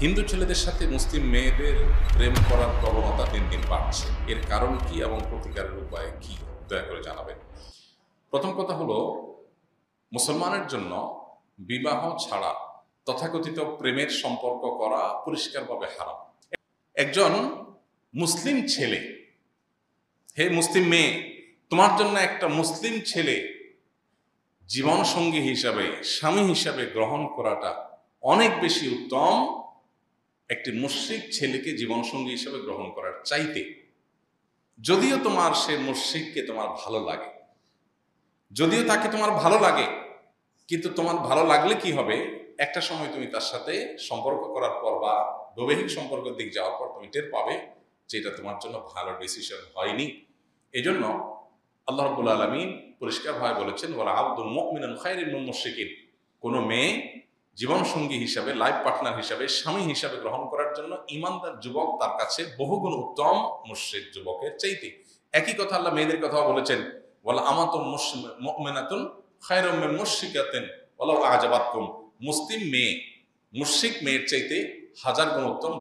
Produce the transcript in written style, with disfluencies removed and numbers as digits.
হিন্দু ছেলেদের সাথে মুসলিম মেয়েদের প্রেম করার প্রবণতা দিন দিন বাড়ছে। এর কারণ কি এবং প্রতিকারের উপায় কি, দয়া করে জানাবেন। প্রথম কথা হলো, মুসলমানের জন্য বিবাহ ছাড়া তথাকথিত প্রেমের সম্পর্ক করা পরিষ্কারভাবে হারাম। একজন মুসলিম ছেলে, হে মুসলিম মেয়ে, তোমার জন্য একটা মুসলিম ছেলে জীবন সঙ্গী হিসাবে, স্বামী হিসাবে গ্রহণ করাটা অনেক বেশি উত্তম একটি মুশরিক ছেলেকে জীবনসঙ্গী হিসেবে গ্রহণ করার চাইতে। যদিও তোমার সে মুশরিককে তোমার ভালো লাগে, যদিও তাকে তোমার ভালো লাগে, কিন্তু তোমার ভালো লাগলে কি হবে, একটা সময় তুমি তার সাথে সম্পর্ক করার পর বা বৈবাহিক সম্পর্কের দিক যাওয়ার পর তুমি টের পাবে যে এটা তোমার জন্য ভালো ডিসিশন হয়নি। এই জন্য আল্লাহ রাব্বুল আলামিন পরিষ্কারভাবে বলেছেন, ওয়ালা আবদুল মুমিনুন খায়রুম মিন মুশরিকিন। কোনো মেয়ে জীবনসঙ্গী হিসাবে, লাইফ পার্টনার হিসাবে, স্বামী হিসাবে গ্রহণ করার জন্য ইমানদার যুবক তার কাছে বহুগুণ উত্তম মুশরিক যুবকের চাইতে। একই কথা আল্লাহ মেয়েদের কথাও বলেছেন, ওয়ালা আমাতুন মুমিনাতুন খায়রুম মিন মুশরিকাতিন ওয়ালাউ আ'জাবাতকুম। মুসলিম মেয়ে মুশরিক মেয়ের চাইতে হাজার গুণ উত্তম।